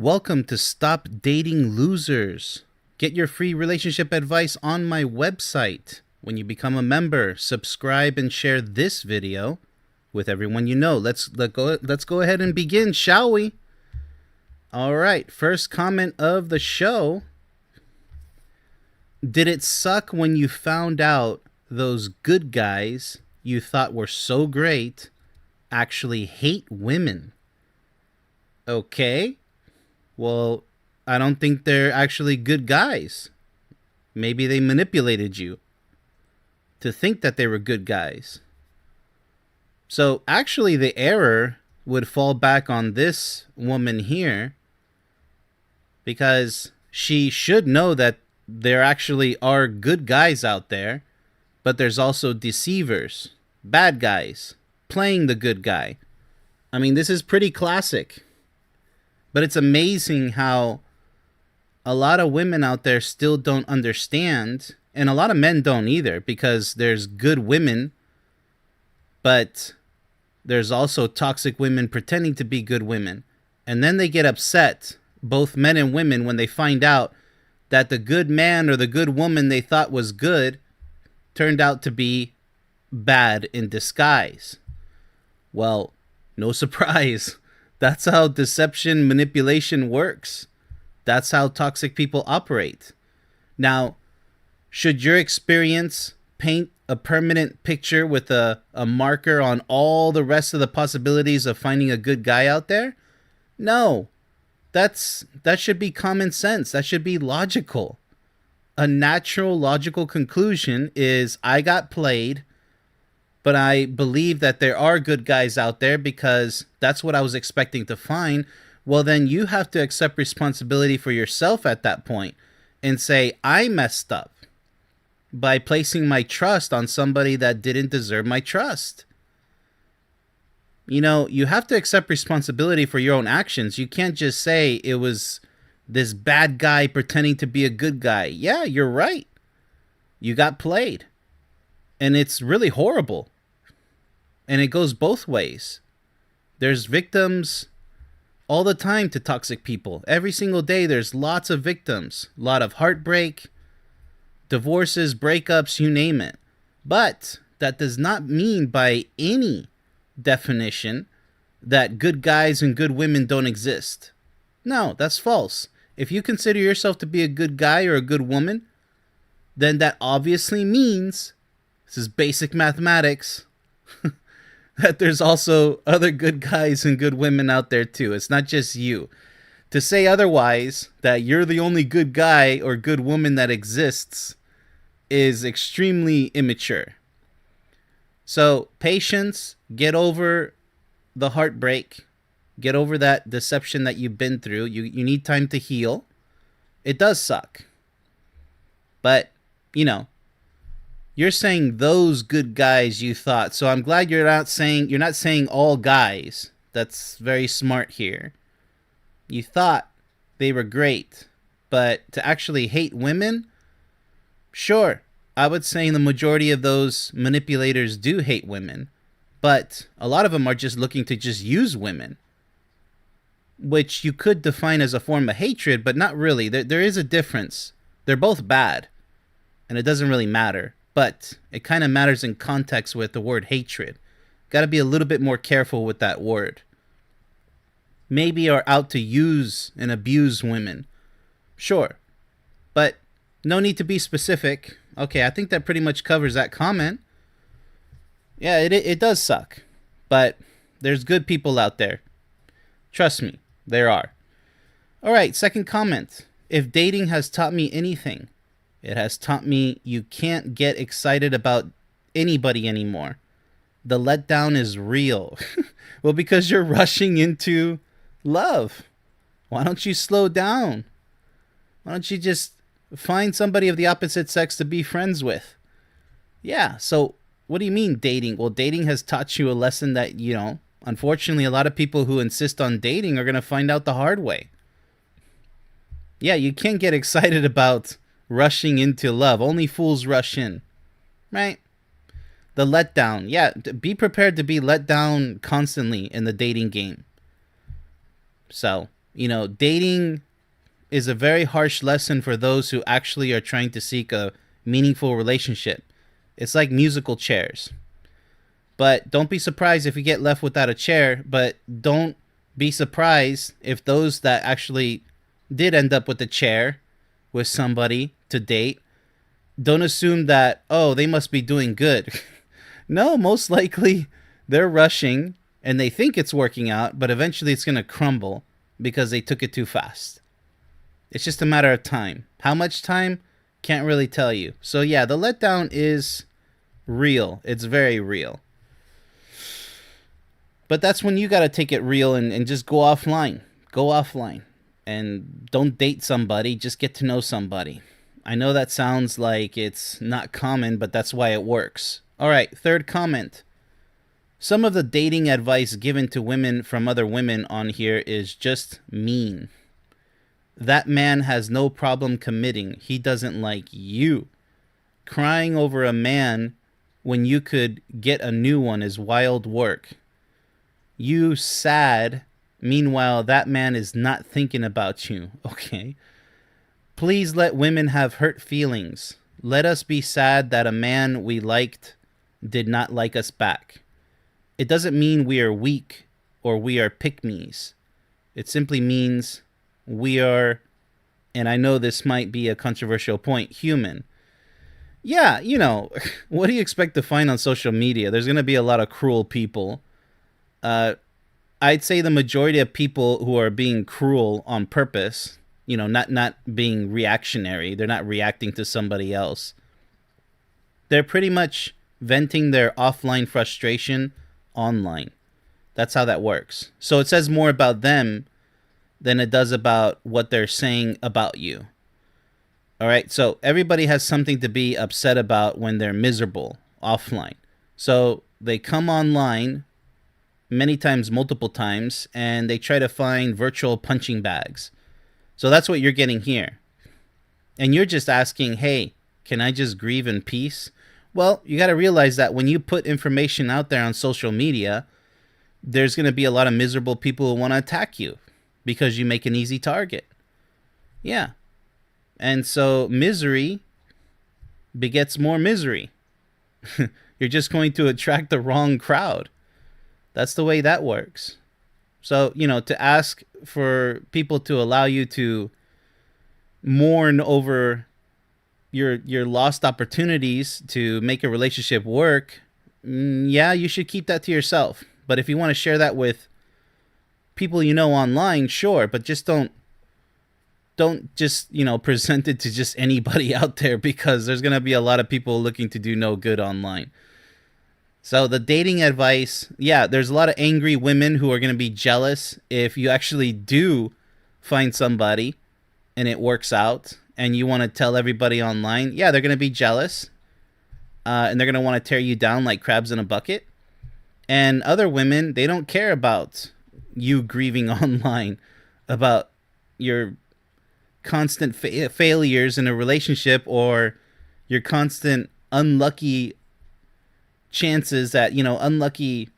Welcome to Stop Dating Losers. Get your free relationship advice on my website. When you become a member, subscribe and share this video with everyone you know. Let's go ahead and begin, shall we? All right, first comment of the show. Did it suck when you found out those good guys you thought were so great actually hate women? Okay. Well, I don't think they're actually good guys. Maybe they manipulated you to think that they were good guys. So actually the error would fall back on this woman here, because she should know that there actually are good guys out there, but there's also deceivers, bad guys, playing the good guy. I mean, this is pretty classic. But it's amazing how a lot of women out there still don't understand, and a lot of men don't either, because there's good women, but there's also toxic women pretending to be good women. And then they get upset, both men and women, when they find out that the good man or the good woman they thought was good turned out to be bad in disguise. Well, no surprise. That's how deception, manipulation works. That's how toxic people operate. Now, should your experience paint a permanent picture with a marker on all the rest of the possibilities of finding a good guy out there? No. That should be common sense. That should be logical. A natural, logical conclusion is I got played, but I believe that there are good guys out there because that's what I was expecting to find. Well, then you have to accept responsibility for yourself at that point and say, I messed up by placing my trust on somebody that didn't deserve my trust. You know, you have to accept responsibility for your own actions. You can't just say it was this bad guy pretending to be a good guy. Yeah, you're right. You got played. And it's really horrible. And it goes both ways. There's victims all the time to toxic people. Every single day there's lots of victims. A lot of heartbreak, divorces, breakups, you name it. But that does not mean by any definition that good guys and good women don't exist. No, that's false. If you consider yourself to be a good guy or a good woman, then that obviously means, this is basic mathematics, that there's also other good guys and good women out there too. It's not just you. To say otherwise, that you're the only good guy or good woman that exists, is extremely immature. So patience, get over the heartbreak, get over that deception that you've been through. You need time to heal. It does suck. But, you know, you're saying those good guys you thought. So I'm glad you're not saying all guys. That's very smart here. You thought they were great, but to actually hate women? Sure, I would say the majority of those manipulators do hate women, but a lot of them are just looking to just use women, which you could define as a form of hatred, but not really. There is a difference. They're both bad, and it doesn't really matter. But it kind of matters in context with the word hatred. Got to be a little bit more careful with that word. Maybe are out to use and abuse women. Sure. But no need to be specific. Okay, I think that pretty much covers that comment. Yeah, it does suck. But there's good people out there. Trust me, there are. All right, second comment. If dating has taught me anything, it has taught me you can't get excited about anybody anymore. The letdown is real. Well, because you're rushing into love. Why don't you slow down? Why don't you just find somebody of the opposite sex to be friends with? Yeah, so what do you mean dating? Well, dating has taught you a lesson that, you know, unfortunately, a lot of people who insist on dating are going to find out the hard way. Yeah, you can't get excited about rushing into love. Only fools rush in, right? The letdown. Yeah, be prepared to be let down constantly in the dating game. So, Dating is a very harsh lesson for those who actually are trying to seek a meaningful relationship. It's like musical chairs. But don't be surprised if you get left without a chair, but don't be surprised if those that actually did end up with a chair with somebody to date, don't assume that, oh, they must be doing good. No, most likely they're rushing and they think it's working out, but eventually it's going to crumble because they took it too fast. It's just a matter of time. How much time? Can't really tell you. So yeah, the letdown is real. It's very real. But that's when you got to take it real and just go offline. Go offline. And don't date somebody, just get to know somebody. I know that sounds like it's not common, but that's why it works. All right, third comment. Some of the dating advice given to women from other women on here is just mean. That man has no problem committing. He doesn't like you. Crying over a man when you could get a new one is wild work. You sad. Meanwhile, that man is not thinking about you. Okay. Please let women have hurt feelings. Let us be sad that a man we liked did not like us back. It doesn't mean we are weak or we are pick-me's. It simply means we are, and I know this might be a controversial point, human. Yeah, what do you expect to find on social media? There's going to be a lot of cruel people. I'd say the majority of people who are being cruel on purpose, not being reactionary. They're not reacting to somebody else. They're pretty much venting their offline frustration online. That's how that works. So it says more about them than it does about what they're saying about you. All right, so everybody has something to be upset about when they're miserable offline. So they come online many times, multiple times, and they try to find virtual punching bags. So that's what you're getting here. And you're just asking, hey, can I just grieve in peace? Well, you got to realize that when you put information out there on social media, there's going to be a lot of miserable people who want to attack you because you make an easy target. Yeah. And so misery begets more misery. You're just going to attract the wrong crowd. That's the way that works. So, to ask for people to allow you to mourn over your lost opportunities to make a relationship work, yeah, you should keep that to yourself. But if you want to share that with people online, sure, but just don't just, present it to just anybody out there, because there's going to be a lot of people looking to do no good online. So the dating advice, yeah, there's a lot of angry women who are going to be jealous if you actually do find somebody and it works out and you want to tell everybody online. Yeah, they're going to be jealous and they're going to want to tear you down like crabs in a bucket. And other women, they don't care about you grieving online about your constant failures in a relationship or your constant unlucky chances at, unlucky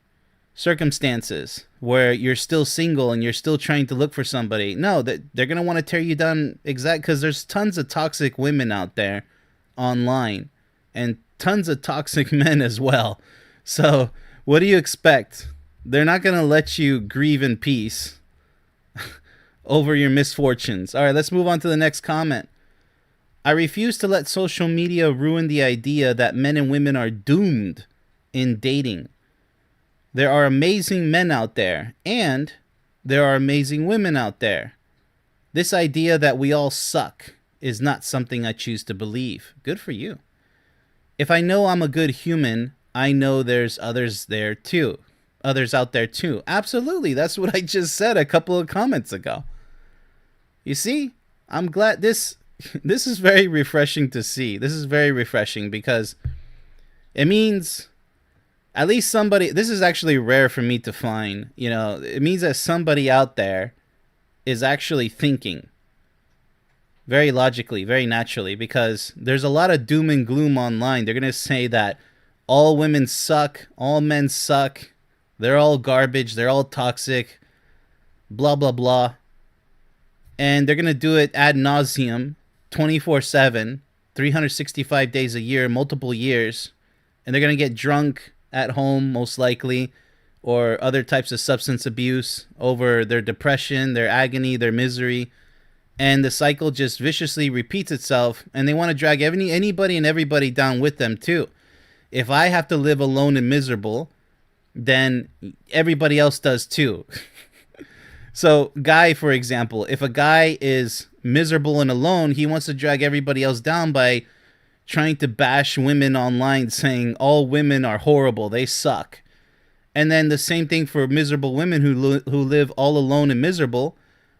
circumstances where you're still single and you're still trying to look for somebody. No, that they're going to want to tear you down because there's tons of toxic women out there online and tons of toxic men as well. So what do you expect? They're not going to let you grieve in peace over your misfortunes. All right, let's move on to the next comment. I refuse to let social media ruin the idea that men and women are doomed in dating. There are amazing men out there, and there are amazing women out there. This idea that we all suck is not something I choose to believe. Good for you. If I know I'm a good human, I know there's others there too. Others out there too. Absolutely. That's what I just said a couple of comments ago. You see, I'm glad this is very refreshing to see. This is very refreshing because it means at least somebody, this is actually rare for me to find, it means that somebody out there is actually thinking very logically, very naturally, because there's a lot of doom and gloom online. They're going to say that all women suck, all men suck, they're all garbage, they're all toxic, blah, blah, blah. And they're going to do it ad nauseum, 24/7, 365 days a year, multiple years. And they're going to get drunk at home, most likely, or other types of substance abuse over their depression, their agony, their misery. And the cycle just viciously repeats itself. And they want to drag anybody and everybody down with them, too. If I have to live alone and miserable, then everybody else does, too. So, Guy, for example, if a guy is miserable and alone, he wants to drag everybody else down by trying to bash women online, saying all women are horrible, they suck. And then the same thing for miserable women who live all alone and miserable.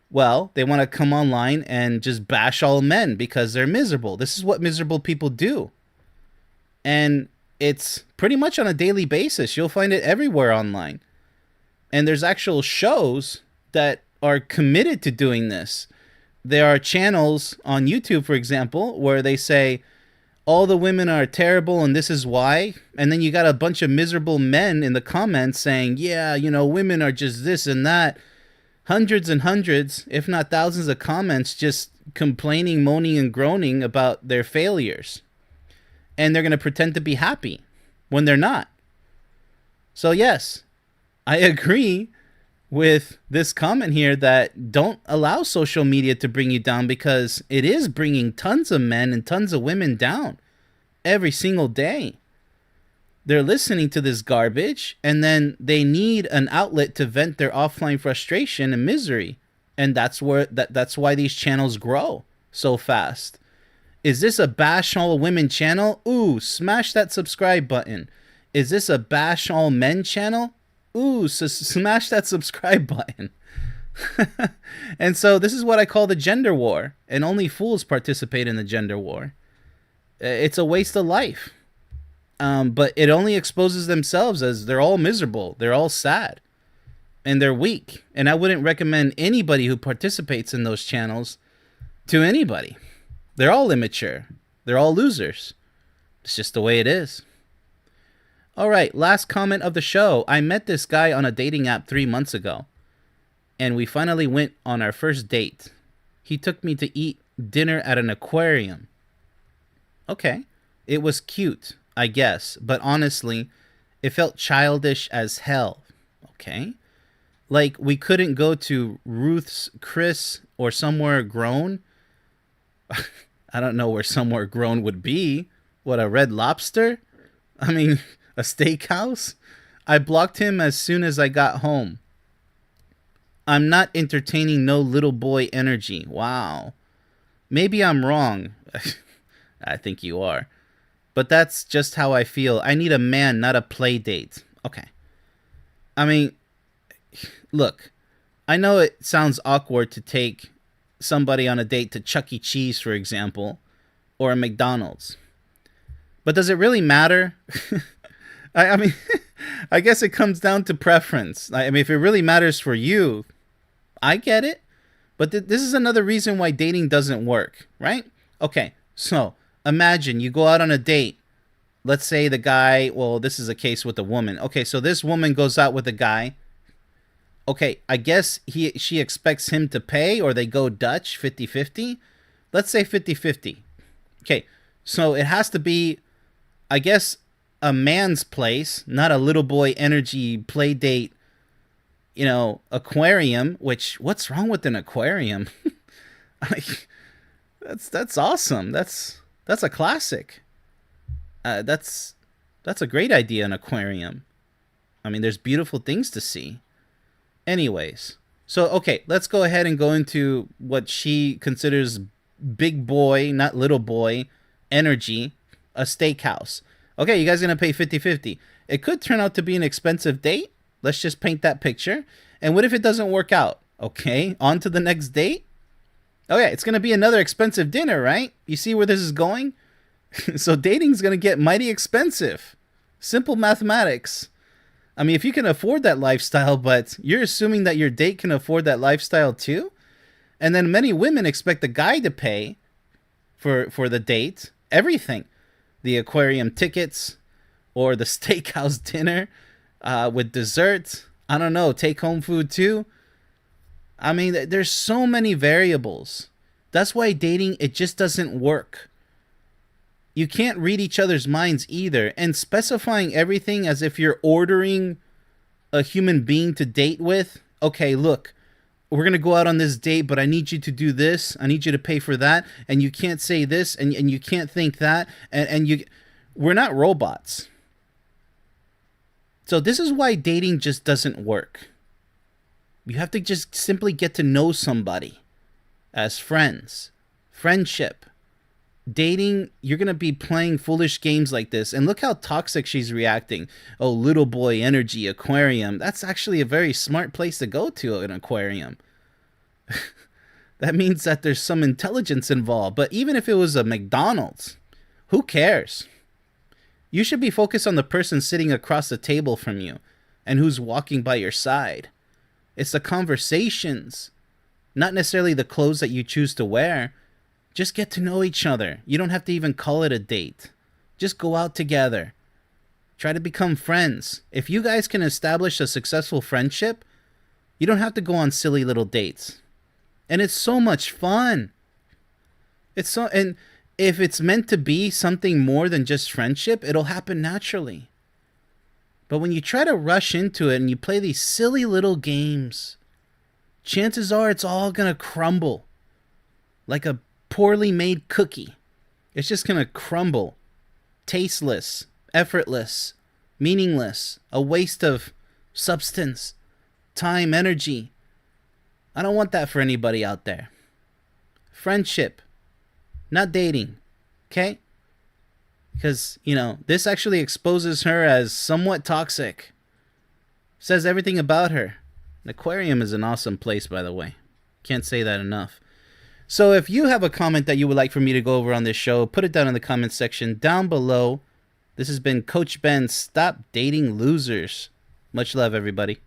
Well, they want to come online and just bash all men because they're miserable. This is what miserable people do. And it's pretty much on a daily basis. You'll find it everywhere online. And there's actual shows that are committed to doing this. There are channels on YouTube, for example, where they say all the women are terrible and this is why. And then you got a bunch of miserable men in the comments saying, yeah, women are just this and that. Hundreds and hundreds, if not thousands of comments just complaining, moaning, and groaning about their failures. And they're going to pretend to be happy when they're not. So yes, I agree with this comment here that don't allow social media to bring you down, because it is bringing tons of men and tons of women down every single day. They're listening to this garbage, and then they need an outlet to vent their offline frustration and misery. And that's why these channels grow so fast. Is this a bash all women channel? Ooh, smash that subscribe button. Is this a bash all men channel? Ooh, so smash that subscribe button. And so this is what I call the gender war. And only fools participate in the gender war. It's a waste of life. But it only exposes themselves as they're all miserable. They're all sad. And they're weak. And I wouldn't recommend anybody who participates in those channels to anybody. They're all immature. They're all losers. It's just the way it is. All right, last comment of the show. I met this guy on a dating app 3 months ago, and we finally went on our first date. He took me to eat dinner at an aquarium. Okay, it was cute, I guess, but honestly, it felt childish as hell. Okay, like we couldn't go to Ruth's Chris or Somewhere Grown. I don't know where Somewhere Grown would be. What, a Red Lobster? I mean, a steakhouse? I blocked him as soon as I got home. I'm not entertaining no little boy energy. Wow. Maybe I'm wrong. I think you are. But that's just how I feel. I need a man, not a play date. Okay. I mean, look, I know it sounds awkward to take somebody on a date to Chuck E. Cheese, for example, or a McDonald's. But does it really matter? I mean, I guess it comes down to preference. I mean, if it really matters for you, I get it. But this is another reason why dating doesn't work, right? Okay, so imagine you go out on a date. Let's say the guy, well, this is a case with a woman. Okay, so this woman goes out with a guy. Okay, I guess she expects him to pay, or they go Dutch, 50-50. Let's say 50-50. Okay, so it has to be, I guess, a man's place, not a little boy energy play date, aquarium, which, what's wrong with an aquarium? Like, that's awesome. That's a classic. That's a great idea, an aquarium. I mean, there's beautiful things to see. Anyways, so, okay, let's go ahead and go into what she considers big boy, not little boy, energy, a steakhouse. Okay, you guys are going to pay 50-50. It could turn out to be an expensive date. Let's just paint that picture. And what if it doesn't work out? Okay, on to the next date. Okay, it's going to be another expensive dinner, right? You see where this is going? So dating's going to get mighty expensive. Simple mathematics. I mean, if you can afford that lifestyle, but you're assuming that your date can afford that lifestyle too? And then many women expect the guy to pay for the date, everything. The aquarium tickets or the steakhouse dinner with dessert. I don't know, take home food too. I mean, there's so many variables. That's why dating, it just doesn't work. You can't read each other's minds either. And specifying everything as if you're ordering a human being to date with. Okay, look, we're going to go out on this date, but I need you to do this. I need you to pay for that. And you can't say this, and you can't think that. We're not robots. So this is why dating just doesn't work. You have to just simply get to know somebody as friends. Friendship. Dating, you're going to be playing foolish games like this. And look how toxic she's reacting. Oh, little boy energy, aquarium. That's actually a very smart place to go to, an aquarium. That means that there's some intelligence involved. But even if it was a McDonald's, who cares? You should be focused on the person sitting across the table from you and who's walking by your side. It's the conversations, not necessarily the clothes that you choose to wear. Just get to know each other. You don't have to even call it a date. Just go out together. Try to become friends. If you guys can establish a successful friendship, you don't have to go on silly little dates. And it's so much fun. And if it's meant to be something more than just friendship, it'll happen naturally. But when you try to rush into it and you play these silly little games, chances are it's all going to crumble like a poorly made cookie. It's just going to crumble. Tasteless, effortless, meaningless, a waste of substance, time, energy. I don't want that for anybody out there. Friendship, not dating. Okay? Because, this actually exposes her as somewhat toxic. Says everything about her. An aquarium is an awesome place, by the way. Can't say that enough. So if you have a comment that you would like for me to go over on this show, put it down in the comment section down below. This has been Coach Ben. Stop dating losers. Much love, everybody.